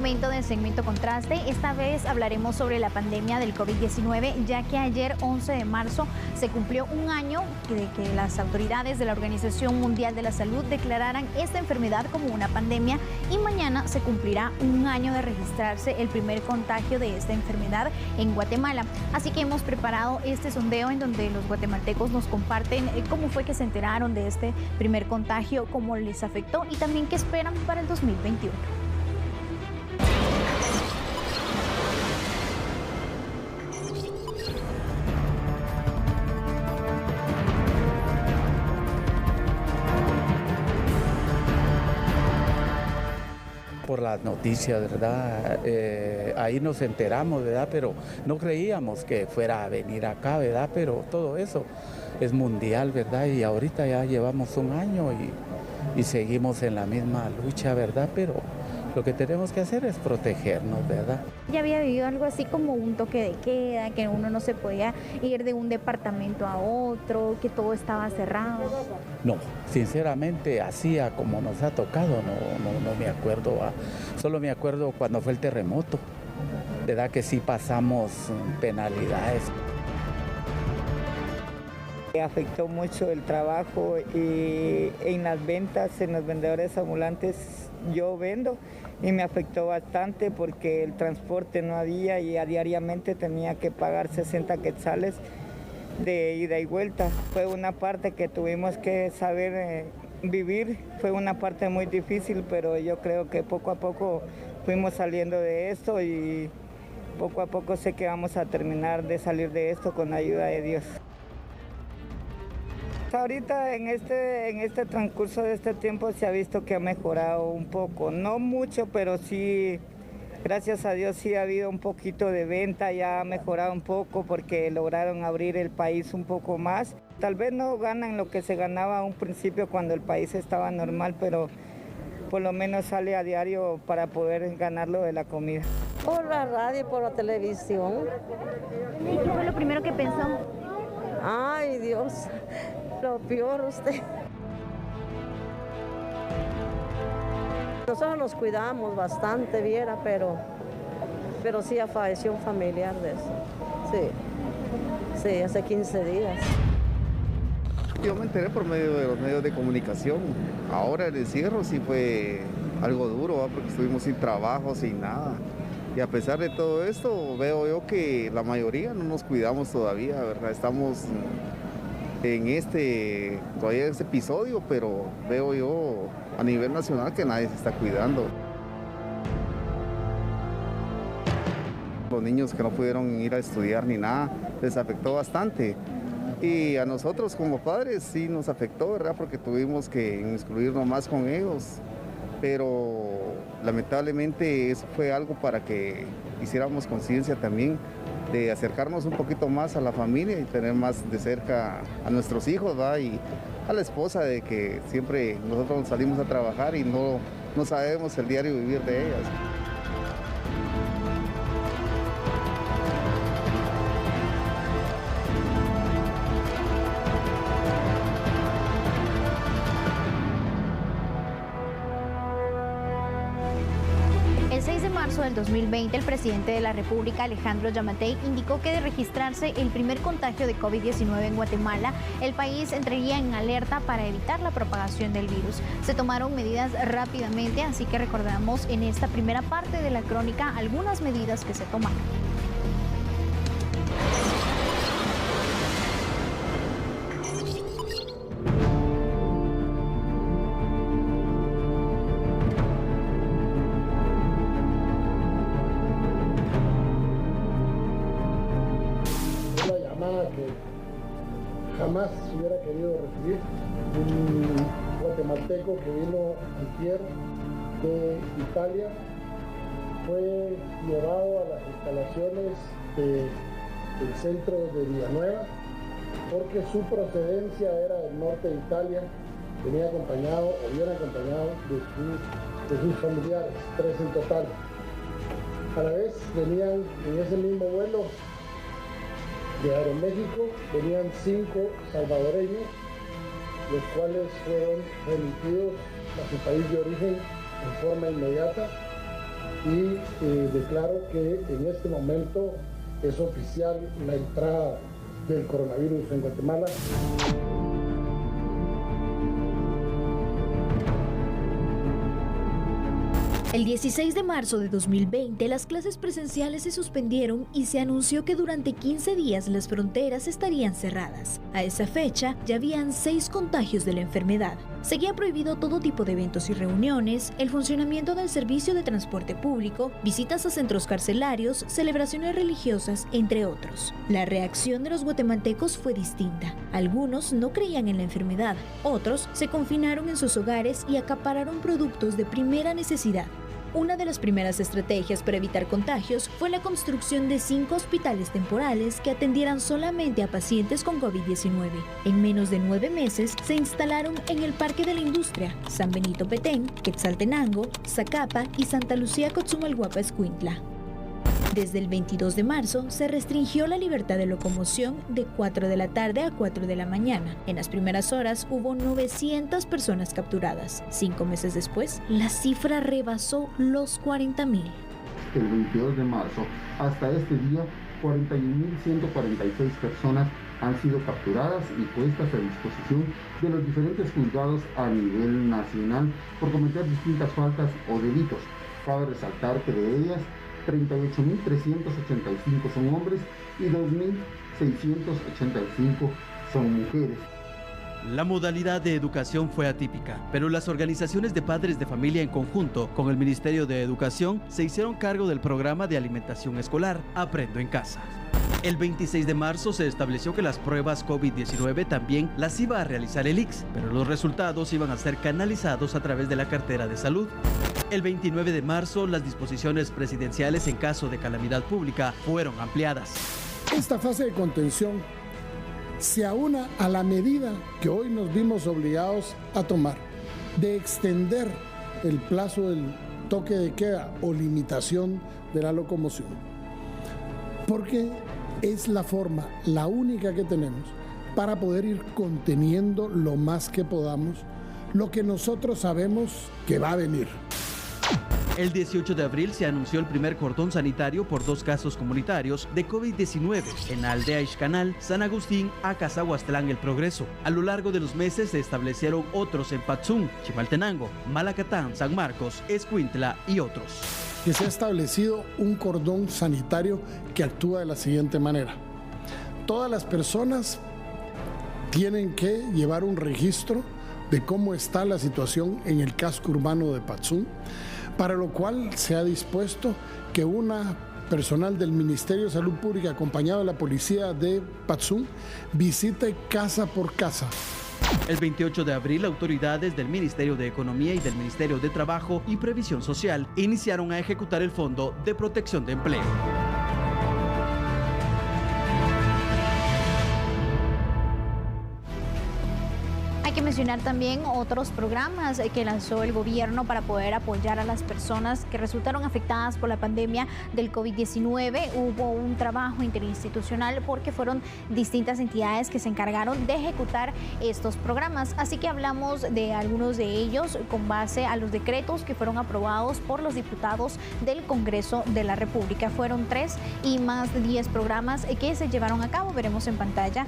momento del segmento Contraste. Esta vez hablaremos sobre la pandemia del COVID-19, ya que ayer, 11 de marzo, se cumplió un año de que las autoridades de la Organización Mundial de la Salud declararan esta enfermedad como una pandemia, y mañana se cumplirá un año de registrarse el primer contagio de esta enfermedad en Guatemala. Así que hemos preparado este sondeo en donde los guatemaltecos nos comparten cómo fue que se enteraron de este primer contagio, cómo les afectó y también qué esperan para el 2021. Por las noticias, ¿verdad? Ahí nos enteramos, ¿verdad? Pero no creíamos que fuera a venir acá, ¿verdad? Pero todo eso es mundial, ¿verdad? Y ahorita ya llevamos un año y seguimos en la misma lucha, ¿verdad? Pero lo que tenemos que hacer es protegernos, ¿verdad? Ya había vivido algo así como un toque de queda, que uno no se podía ir de un departamento a otro, que todo estaba cerrado. No, sinceramente, así como nos ha tocado, no me acuerdo. Solo me acuerdo cuando fue el terremoto, ¿verdad? Que sí pasamos penalidades. Afectó mucho el trabajo y en las ventas, en los vendedores ambulantes. Yo vendo y me afectó bastante porque el transporte no había y diariamente tenía que pagar 60 quetzales de ida y vuelta. Fue una parte que tuvimos que saber vivir, fue una parte muy difícil, pero yo creo que poco a poco fuimos saliendo de esto y poco a poco sé que vamos a terminar de salir de esto con la ayuda de Dios. Ahorita en este transcurso de este tiempo se ha visto que ha mejorado un poco, no mucho, pero sí, gracias a Dios sí ha habido un poquito de venta, ya ha mejorado un poco porque lograron abrir el país un poco más. Tal vez no ganan lo que se ganaba a un principio cuando el país estaba normal, pero por lo menos sale a diario para poder ganar lo de la comida. Por la radio, por la televisión. ¿Y qué fue lo primero que pensó? Ay, Dios, lo peor usted. Nosotros nos cuidamos bastante, viera, pero sí falleció un familiar de eso. Sí, hace 15 días. Yo me enteré por medio de los medios de comunicación. Ahora el encierro sí fue algo duro, ¿va? Porque estuvimos sin trabajo, sin nada. Y a pesar de todo esto, veo yo que la mayoría no nos cuidamos todavía, ¿verdad? Estamos todavía en este episodio, pero veo yo a nivel nacional que nadie se está cuidando. Los niños que no pudieron ir a estudiar ni nada, les afectó bastante. Y a nosotros como padres sí nos afectó, ¿verdad? Porque tuvimos que inmiscuirnos más con ellos. Pero lamentablemente eso fue algo para que hiciéramos conciencia también de acercarnos un poquito más a la familia y tener más de cerca a nuestros hijos, ¿va? Y a la esposa, de que siempre nosotros salimos a trabajar y no sabemos el diario vivir de ellas. El 6 de marzo del 2020, el presidente de la República, Alejandro Yamatei, indicó que de registrarse el primer contagio de COVID-19 en Guatemala, el país entraría en alerta para evitar la propagación del virus. Se tomaron medidas rápidamente, así que recordamos en esta primera parte de la crónica algunas medidas que se tomaron. Que jamás hubiera querido recibir, un guatemalteco que vino antier de Italia, fue llevado a las instalaciones del centro de Villanueva porque su procedencia era del norte de Italia, viene acompañado de sus familiares, 3 en total. A la vez venían en ese mismo vuelo de Aeroméxico, venían 5 salvadoreños, los cuales fueron remitidos a su país de origen en forma inmediata. y declaro que en este momento es oficial la entrada del coronavirus en Guatemala. El 16 de marzo de 2020, las clases presenciales se suspendieron y se anunció que durante 15 días las fronteras estarían cerradas. A esa fecha, ya habían 6 contagios de la enfermedad. Seguía prohibido todo tipo de eventos y reuniones, el funcionamiento del servicio de transporte público, visitas a centros carcelarios, celebraciones religiosas, entre otros. La reacción de los guatemaltecos fue distinta. Algunos no creían en la enfermedad, otros se confinaron en sus hogares y acapararon productos de primera necesidad. Una de las primeras estrategias para evitar contagios fue la construcción de 5 hospitales temporales que atendieran solamente a pacientes con COVID-19. En menos de 9 meses se instalaron en el Parque de la Industria, San Benito Petén, Quetzaltenango, Zacapa y Santa Lucía Cotzumalguapa Escuintla. Desde el 22 de marzo se restringió la libertad de locomoción de 4 de la tarde a 4 de la mañana. En las primeras horas hubo 900 personas capturadas. 5 meses después, la cifra rebasó los 40,000. El 22 de marzo hasta este día, 41.146 personas han sido capturadas y puestas a disposición de los diferentes juzgados a nivel nacional por cometer distintas faltas o delitos. Cabe resaltar que de ellas, 38.385 son hombres y 2.685 son mujeres. La modalidad de educación fue atípica, pero las organizaciones de padres de familia en conjunto con el Ministerio de Educación se hicieron cargo del programa de alimentación escolar Aprendo en Casa. El 26 de marzo se estableció que las pruebas COVID-19 también las iba a realizar el ICS, pero los resultados iban a ser canalizados a través de la cartera de salud. El 29 de marzo, las disposiciones presidenciales en caso de calamidad pública fueron ampliadas. Esta fase de contención se aúna a la medida que hoy nos vimos obligados a tomar de extender el plazo del toque de queda o limitación de la locomoción, porque es la forma, la única que tenemos para poder ir conteniendo lo más que podamos lo que nosotros sabemos que va a venir. El 18 de abril se anunció el primer cordón sanitario por 2 casos comunitarios de COVID-19 en la aldea Ixcanal, San Agustín, Acazahuastlán, El Progreso. A lo largo de los meses se establecieron otros en Patzún, Chimaltenango, Malacatán, San Marcos, Escuintla y otros. Que se ha establecido un cordón sanitario que actúa de la siguiente manera. Todas las personas tienen que llevar un registro de cómo está la situación en el casco urbano de Patzún, para lo cual se ha dispuesto que una personal del Ministerio de Salud Pública acompañado de la policía de Patzún visite casa por casa. El 28 de abril, autoridades del Ministerio de Economía y del Ministerio de Trabajo y Previsión Social iniciaron a ejecutar el Fondo de Protección de Empleo. Hay que mencionar también otros programas que lanzó el gobierno para poder apoyar a las personas que resultaron afectadas por la pandemia del COVID-19. Hubo un trabajo interinstitucional porque fueron distintas entidades que se encargaron de ejecutar estos programas. Así que hablamos de algunos de ellos con base a los decretos que fueron aprobados por los diputados del Congreso de la República. Fueron 3 y más de 10 programas que se llevaron a cabo. Veremos en pantalla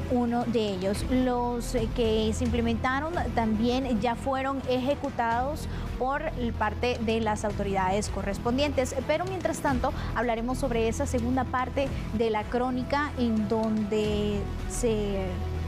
uno de ellos. Los que se implementaron también ya fueron ejecutados por parte de las autoridades correspondientes. Pero mientras tanto, hablaremos sobre esa segunda parte de la crónica en donde se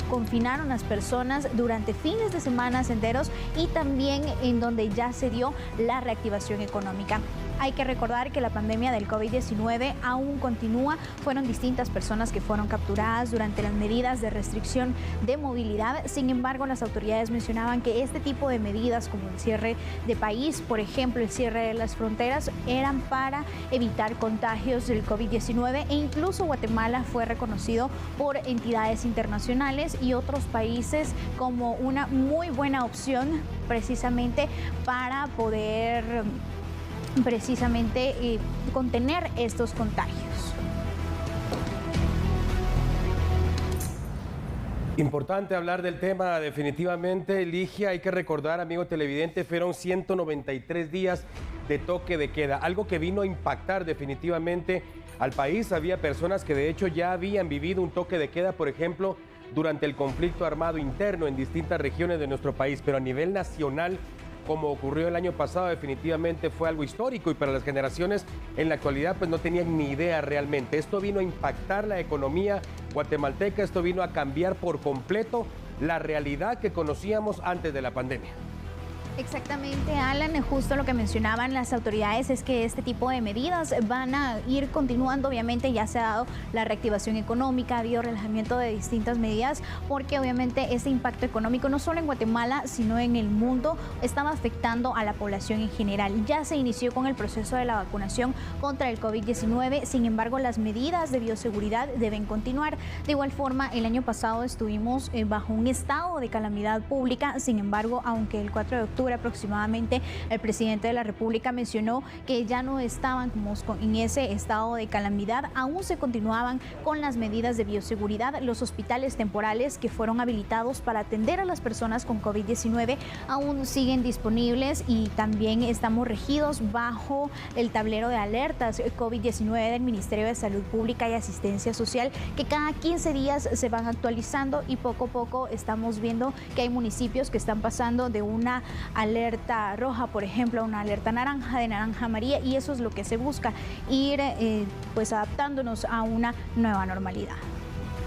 confinaron las personas durante fines de semana enteros y también en donde ya se dio la reactivación económica. Hay que recordar que la pandemia del COVID-19 aún continúa. Fueron distintas personas que fueron capturadas durante las medidas de restricción de movilidad. Sin embargo, las autoridades mencionaban que este tipo de medidas, como el cierre de país, por ejemplo, el cierre de las fronteras, eran para evitar contagios del COVID-19 e incluso Guatemala fue reconocido por entidades internacionales y otros países como una muy buena opción precisamente para poder contener estos contagios. Importante hablar del tema, definitivamente, Ligia. Hay que recordar, amigo televidente, fueron 193 días de toque de queda, algo que vino a impactar definitivamente al país. Había personas que de hecho ya habían vivido un toque de queda, por ejemplo, durante el conflicto armado interno en distintas regiones de nuestro país, pero a nivel nacional, como ocurrió el año pasado, definitivamente fue algo histórico, y para las generaciones en la actualidad pues no tenían ni idea realmente. Esto vino a impactar la economía guatemalteca, esto vino a cambiar por completo la realidad que conocíamos antes de la pandemia. Exactamente, Alan, justo lo que mencionaban las autoridades es que este tipo de medidas van a ir continuando. Obviamente ya se ha dado la reactivación económica, ha habido relajamiento de distintas medidas, porque obviamente ese impacto económico no solo en Guatemala, sino en el mundo, estaba afectando a la población en general. Ya se inició con el proceso de la vacunación contra el COVID-19, sin embargo las medidas de bioseguridad deben continuar. De igual forma, el año pasado estuvimos bajo un estado de calamidad pública, sin embargo, aunque el 4 de octubre aproximadamente el presidente de la República mencionó que ya no estaban en ese estado de calamidad, aún se continuaban con las medidas de bioseguridad. Los hospitales temporales que fueron habilitados para atender a las personas con COVID-19 aún siguen disponibles, y también estamos regidos bajo el tablero de alertas COVID-19 del Ministerio de Salud Pública y Asistencia Social, que cada 15 días se van actualizando, y poco a poco estamos viendo que hay municipios que están pasando de una alerta roja, por ejemplo, a una alerta naranja, de naranja amarilla, y eso es lo que se busca, ir pues adaptándonos a una nueva normalidad.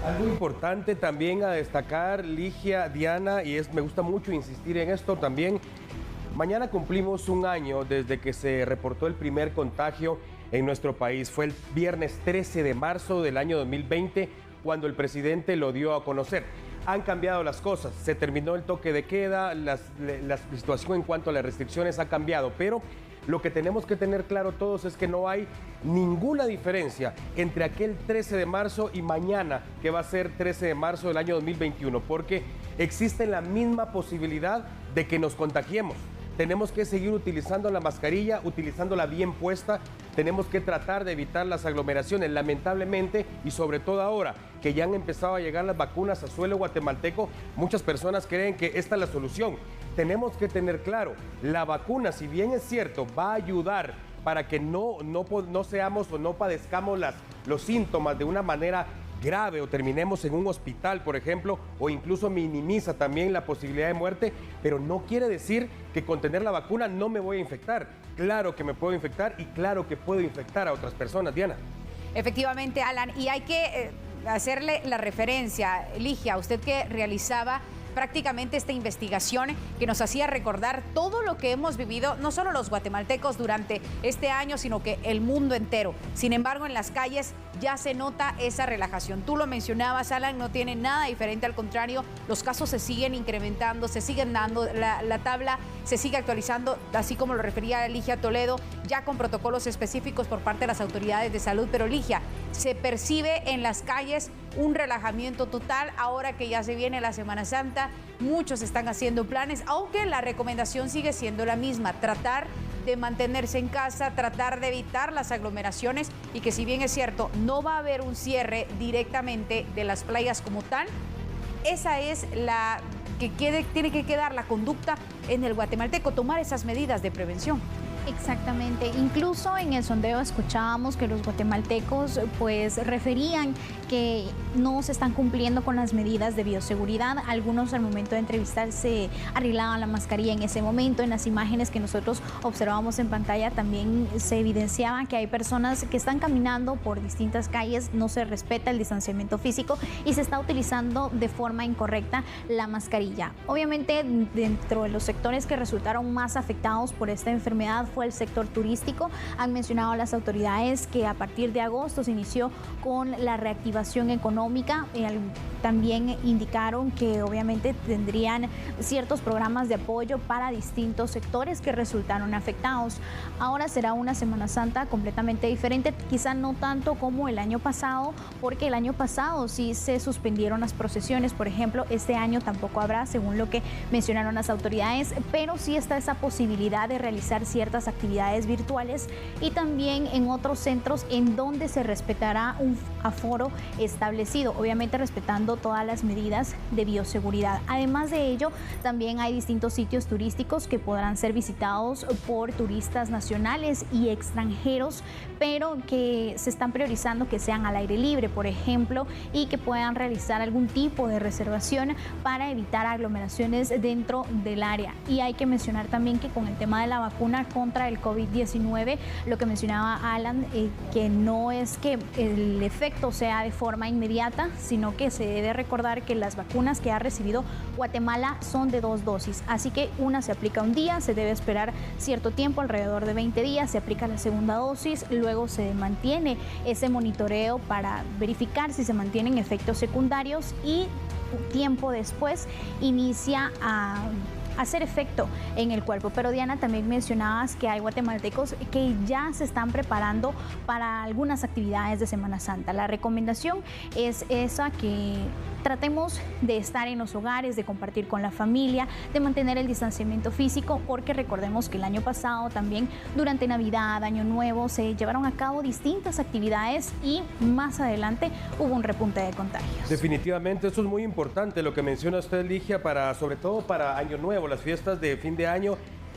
Algo importante también a destacar, Ligia, Diana, y me gusta mucho insistir en esto también, mañana cumplimos un año desde que se reportó el primer contagio en nuestro país. Fue el viernes 13 de marzo del año 2020 cuando el presidente lo dio a conocer. Han cambiado las cosas, se terminó el toque de queda, la situación en cuanto a las restricciones ha cambiado, pero lo que tenemos que tener claro todos es que no hay ninguna diferencia entre aquel 13 de marzo y mañana, que va a ser 13 de marzo del año 2021, porque existe la misma posibilidad de que nos contagiemos. Tenemos que seguir utilizando la mascarilla, utilizándola bien puesta. Tenemos que tratar de evitar las aglomeraciones, lamentablemente, y sobre todo ahora que ya han empezado a llegar las vacunas a suelo guatemalteco, muchas personas creen que esta es la solución. Tenemos que tener claro, la vacuna, si bien es cierto, va a ayudar para que no seamos o no padezcamos los síntomas de una manera grave o terminemos en un hospital, por ejemplo, o incluso minimiza también la posibilidad de muerte, pero no quiere decir que con tener la vacuna no me voy a infectar. Claro que me puedo infectar, y claro que puedo infectar a otras personas, Diana. Efectivamente, Alan, y hay que hacerle la referencia, Ligia, usted que realizaba prácticamente esta investigación que nos hacía recordar todo lo que hemos vivido, no solo los guatemaltecos durante este año, sino que el mundo entero. Sin embargo, en las calles ya se nota esa relajación. Tú lo mencionabas, Alan, no tiene nada diferente, al contrario, los casos se siguen incrementando, se siguen dando, la tabla se sigue actualizando, así como lo refería Ligia Toledo, ya con protocolos específicos por parte de las autoridades de salud. Pero Ligia, se percibe en las calles un relajamiento total ahora que ya se viene la Semana Santa. Muchos están haciendo planes, aunque la recomendación sigue siendo la misma: tratar de mantenerse en casa, tratar de evitar las aglomeraciones, y que si bien es cierto, no va a haber un cierre directamente de las playas como tal, esa es la que tiene que quedar la conducta en el guatemalteco, tomar esas medidas de prevención. Exactamente, incluso en el sondeo escuchábamos que los guatemaltecos pues referían que no se están cumpliendo con las medidas de bioseguridad. Algunos al momento de entrevistar se arreglaban la mascarilla en ese momento. En las imágenes que nosotros observábamos en pantalla también se evidenciaba que hay personas que están caminando por distintas calles, no se respeta el distanciamiento físico y se está utilizando de forma incorrecta la mascarilla. Obviamente, dentro de los sectores que resultaron más afectados por esta enfermedad fue el sector turístico. Han mencionado las autoridades que a partir de agosto se inició con la reactivación económica. También indicaron que obviamente tendrían ciertos programas de apoyo para distintos sectores que resultaron afectados. Ahora será una Semana Santa completamente diferente, quizá no tanto como el año pasado, porque el año pasado sí se suspendieron las procesiones, por ejemplo. Este año tampoco habrá, según lo que mencionaron las autoridades, pero sí está esa posibilidad de realizar ciertas actividades virtuales y también en otros centros en donde se respetará un aforo establecido, obviamente respetando todas las medidas de bioseguridad. Además de ello, también hay distintos sitios turísticos que podrán ser visitados por turistas nacionales y extranjeros, pero que se están priorizando que sean al aire libre, por ejemplo, y que puedan realizar algún tipo de reservación para evitar aglomeraciones dentro del área. Y hay que mencionar también que con el tema de la vacuna contra el COVID-19, lo que mencionaba Alan, que no es que el efecto sea de forma inmediata, sino que se debe recordar que las vacunas que ha recibido Guatemala son de 2 dosis, así que una se aplica un día, se debe esperar cierto tiempo, alrededor de 20 días, se aplica la segunda dosis, luego se mantiene ese monitoreo para verificar si se mantienen efectos secundarios y tiempo después inicia a hacer efecto en el cuerpo. Pero Diana, también mencionabas que hay guatemaltecos que ya se están preparando para algunas actividades de Semana Santa. La recomendación es esa, que tratemos de estar en los hogares, de compartir con la familia, de mantener el distanciamiento físico, porque recordemos que el año pasado también durante Navidad, Año Nuevo, se llevaron a cabo distintas actividades y más adelante hubo un repunte de contagios. Definitivamente, eso es muy importante lo que menciona usted, Ligia, sobre todo para Año Nuevo, las fiestas de fin de año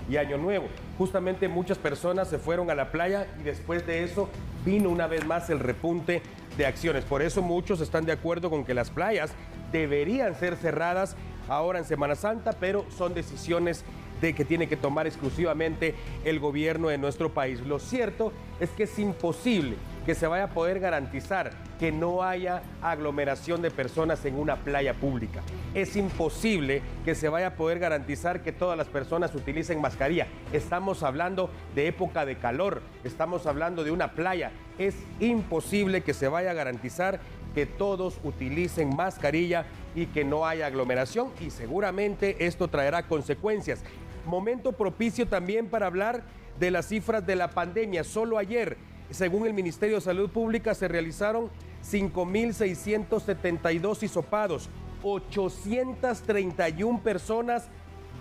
y Año Nuevo. Justamente muchas personas se fueron a la playa y después de eso vino una vez más el repunte de acciones. Por eso muchos están de acuerdo con que las playas deberían ser cerradas ahora en Semana Santa, pero son decisiones de que tiene que tomar exclusivamente el gobierno de nuestro país. Lo cierto es que es imposible que se vaya a poder garantizar que no haya aglomeración de personas en una playa pública. Es imposible que se vaya a poder garantizar que todas las personas utilicen mascarilla. Estamos hablando de época de calor, estamos hablando de una playa. Es imposible que se vaya a garantizar que todos utilicen mascarilla y que no haya aglomeración, y seguramente esto traerá consecuencias. Momento propicio también para hablar de las cifras de la pandemia. Solo ayer, según el Ministerio de Salud Pública, se realizaron 5.672 hisopados, 831 personas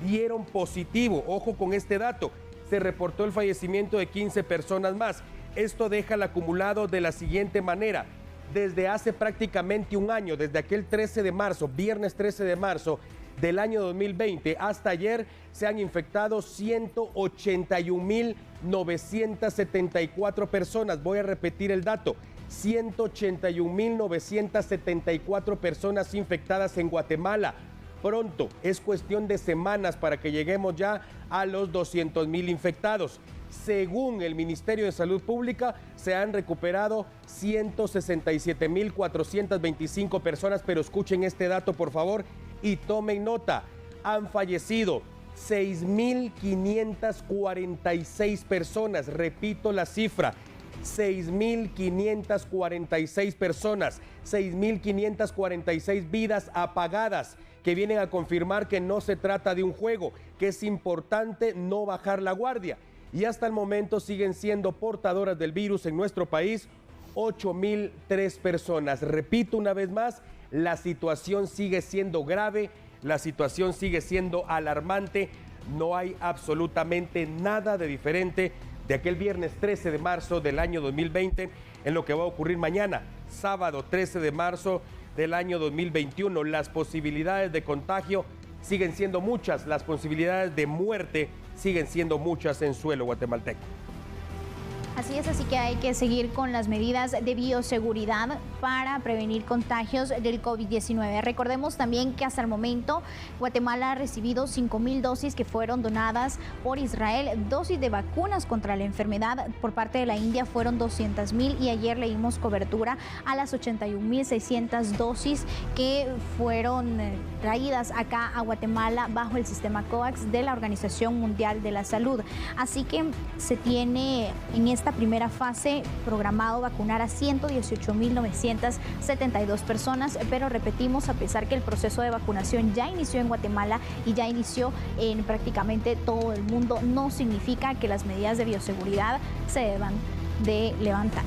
dieron positivo. Ojo con este dato, se reportó el fallecimiento de 15 personas más. Esto deja el acumulado de la siguiente manera. Desde hace prácticamente un año, desde aquel 13 de marzo, viernes 13 de marzo del año 2020, hasta ayer se han infectado 181.974 personas. Voy a repetir el dato, 181.974 personas infectadas en Guatemala. Pronto, es cuestión de semanas para que lleguemos ya a los 200.000 infectados. Según el Ministerio de Salud Pública, se han recuperado 167.425 personas, pero escuchen este dato, por favor, y tomen nota. Han fallecido 6.546 personas. Repito la cifra, 6.546 personas, 6.546 vidas apagadas, que vienen a confirmar que no se trata de un juego, que es importante no bajar la guardia. Y hasta el momento siguen siendo portadoras del virus en nuestro país 8.003 personas. Repito una vez más, la situación sigue siendo grave, la situación sigue siendo alarmante. No hay absolutamente nada de diferente de aquel viernes 13 de marzo del año 2020 en lo que va a ocurrir mañana, sábado 13 de marzo del año 2021. Las posibilidades de contagio siguen siendo muchas, las posibilidades de muerte siguen siendo muchas en suelo guatemalteco. Así es, así que hay que seguir con las medidas de bioseguridad para prevenir contagios del COVID-19. Recordemos también que hasta el momento Guatemala ha recibido 5.000 dosis que fueron donadas por Israel. Dosis de vacunas contra la enfermedad por parte de la India fueron 200.000 y ayer le dimos cobertura a las 81.600 dosis que fueron traídas acá a Guatemala bajo el sistema COVAX de la Organización Mundial de la Salud. Así que se tiene en esta primera fase programado vacunar a 118.972 personas, pero repetimos, a pesar que el proceso de vacunación ya inició en Guatemala y ya inició en prácticamente todo el mundo, no significa que las medidas de bioseguridad se deban de levantar.